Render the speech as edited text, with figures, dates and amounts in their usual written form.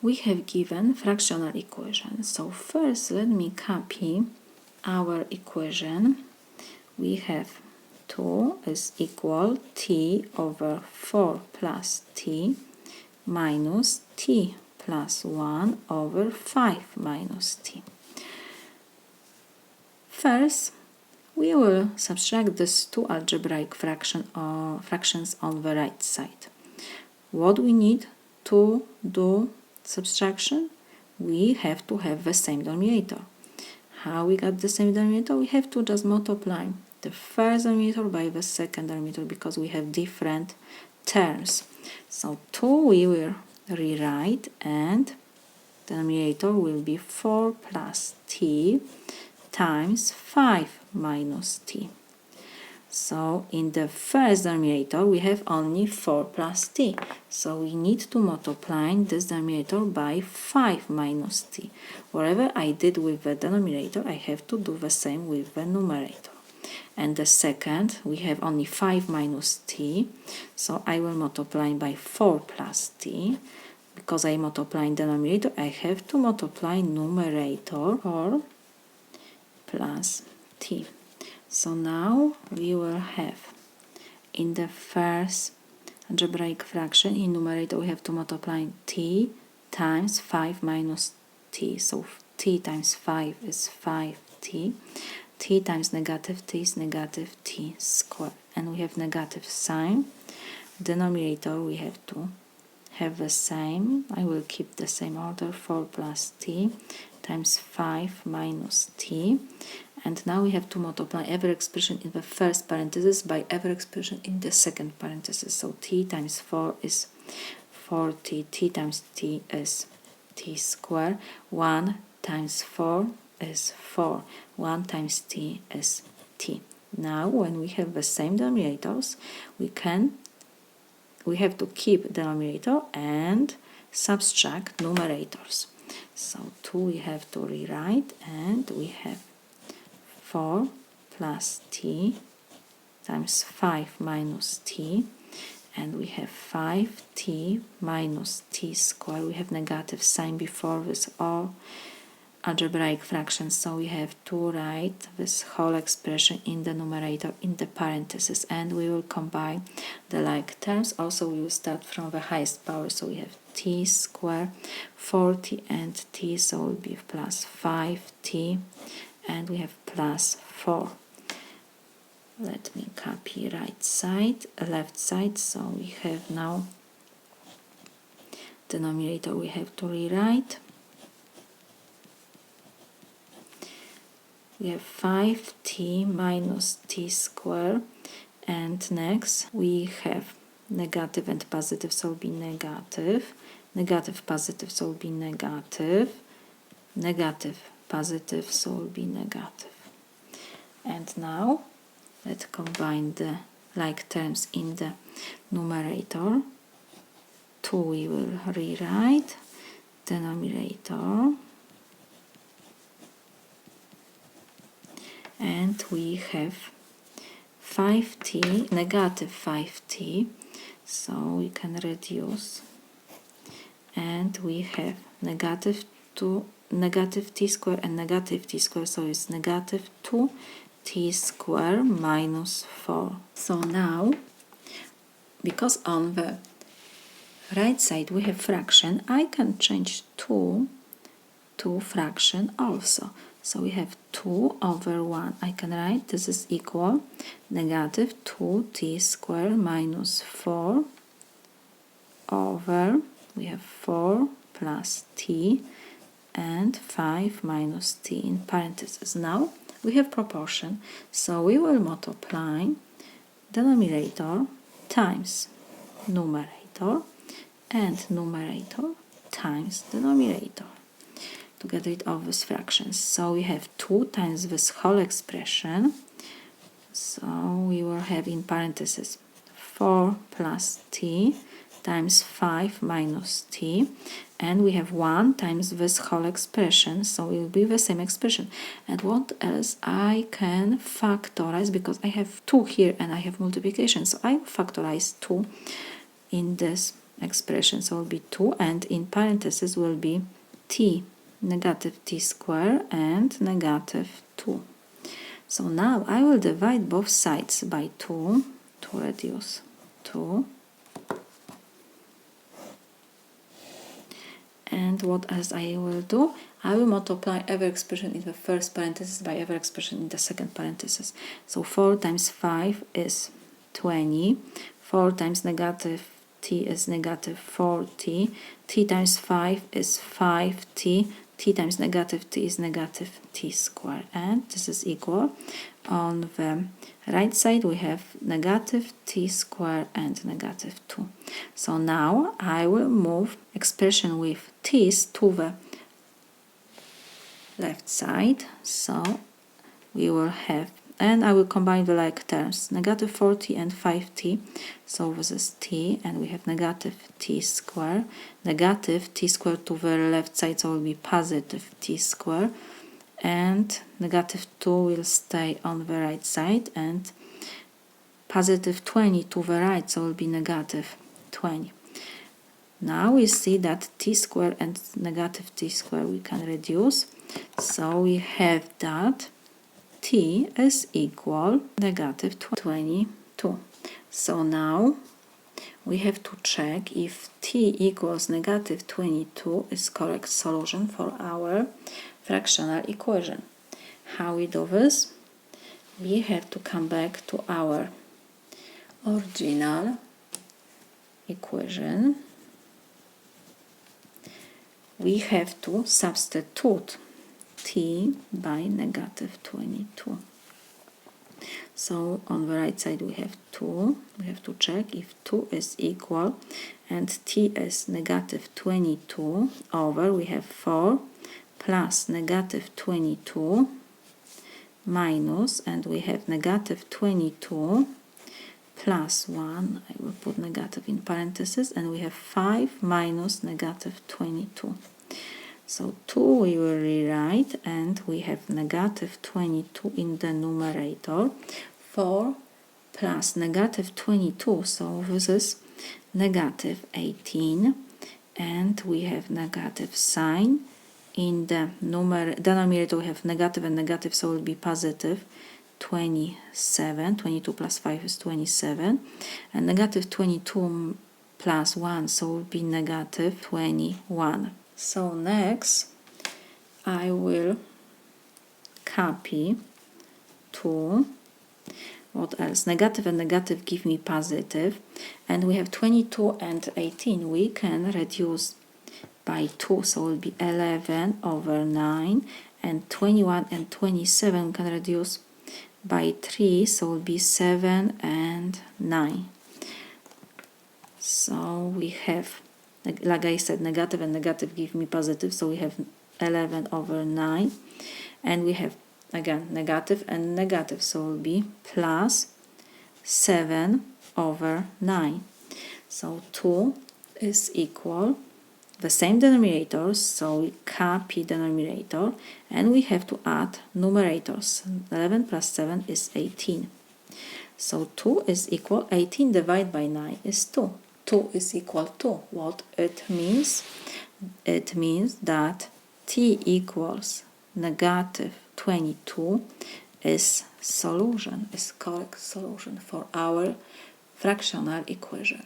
we have given fractional equation. So first let me copy our equation. We have 2 is equal t over 4 plus t minus t plus 1 over 5 minus t. First, we will subtract these two algebraic fractions on the right side. What we need to do subtraction? We have to have the same denominator. How we got the same denominator? We have to just multiply the first denominator by the second denominator because we have different terms. So 2 we will rewrite, and the denominator will be 4 plus t times 5 minus t. So in the first denominator we have only 4 plus t. So we need to multiply this denominator by 5 minus t. Whatever I did with the denominator, I have to do the same with the numerator. And the second, we have only 5 minus t. So I will multiply by 4 plus t. Because I multiply denominator, I have to multiply numerator 4 plus t. So now we will have in the first algebraic fraction, in numerator we have to multiply t times 5 minus t. So t times 5 is 5t. T times negative t is negative t squared. And we have negative sign. Denominator we have to have the same. I will keep the same order, 4 plus t times 5 minus t. And now we have to multiply every expression in the first parenthesis by every expression in the second parenthesis. So t times 4 is 4t, t times t is t squared, 1 times 4 is 4, 1 times t is t. Now when we have the same denominators, we have to keep denominator and subtract numerators. So 2 we have to rewrite, and we have 4 plus t times 5 minus t, and we have 5t minus t squared. We have negative sign before this all algebraic fractions, so we have to write this whole expression in the numerator in the parentheses, and we will combine the like terms. Also we will start from the highest power, so we have t squared, 4t and t, so it will be plus 5t, and we have plus 4. Let me copy left side, so we have now denominator we have to rewrite. We have 5t minus t squared, and next we have negative and positive, so it will be negative, negative positive, so it will be negative, negative positive, so it will be negative. And now let's combine the like terms in the numerator. 2 we will rewrite, denominator, and we have 5t, negative 5t, so we can reduce, and we have negative t squared and negative t squared, so it's negative 2t squared minus 4. So now, because on the right side we have fraction, I can change 2 to fraction also. So we have 2 over 1. I can write this is equal negative 2t squared minus 4 over, we have 4 plus t and 5 minus t in parentheses. Now we have proportion, so we will multiply denominator times numerator and numerator times denominator to get rid of these fractions. So we have 2 times this whole expression, so we will have in parentheses 4 plus t times 5 minus t, and we have 1 times this whole expression, so it will be the same expression. And what else? I can factorize, because I have 2 here and I have multiplication, so I factorize 2 in this expression, so it will be 2, and in parentheses will be t, negative t square and negative 2. So now I will divide both sides by 2 to reduce 2. And what else I will do? I will multiply every expression in the first parenthesis by every expression in the second parenthesis. So 4 times 5 is 20. 4 times negative t is negative 4t. t times 5 is 5t. t times negative t is negative t squared. And this is equal. On the right side we have negative t squared and negative 2. So now I will move expression with t's to the left side. So we will have, and I will combine the like terms, negative 4t and 5t. So this is t, and we have negative t squared. Negative t squared to the left side, so it will be positive t squared. And negative 2 will stay on the right side, and positive 20 to the right, so it will be negative 20. Now we see that t squared and negative t squared we can reduce. So we have that t is equal negative 22. So now we have to check if t equals negative 22 is correct solution for our fractional equation. How we do this? We have to come back to our original equation. We have to substitute t by negative 22. So on the right side we have 2. We have to check if 2 is equal, and t is negative 22 over, we have 4 plus negative 22 minus, and we have negative 22 plus 1, I will put negative in parentheses, and we have 5 minus negative 22. So 2 we will rewrite, and we have negative 22 in the numerator. 4 plus negative 22, so this is negative 18, and we have negative sign. In the denominator we have negative and negative, so it will be positive 27. 22 plus 5 is 27, and negative 22 plus 1, so it will be negative 21. So next I will copy 2. What else? Negative and negative give me positive, and we have 22 and 18. We can reduce by 2, so it will be 11 over 9, and 21 and 27 we can reduce by 3, so it will be 7 and 9. So we have, like I said, negative and negative give me positive, so we have 11 over 9, and we have again negative and negative, so it will be plus 7 over 9. So 2 is equal the same denominators, so we copy denominator, and we have to add numerators. 11 plus 7 is 18. So 2 is equal 18 divided by 9 is 2. 2 is equal to what it means? It means that t equals negative 22 is correct solution for our fractional equation.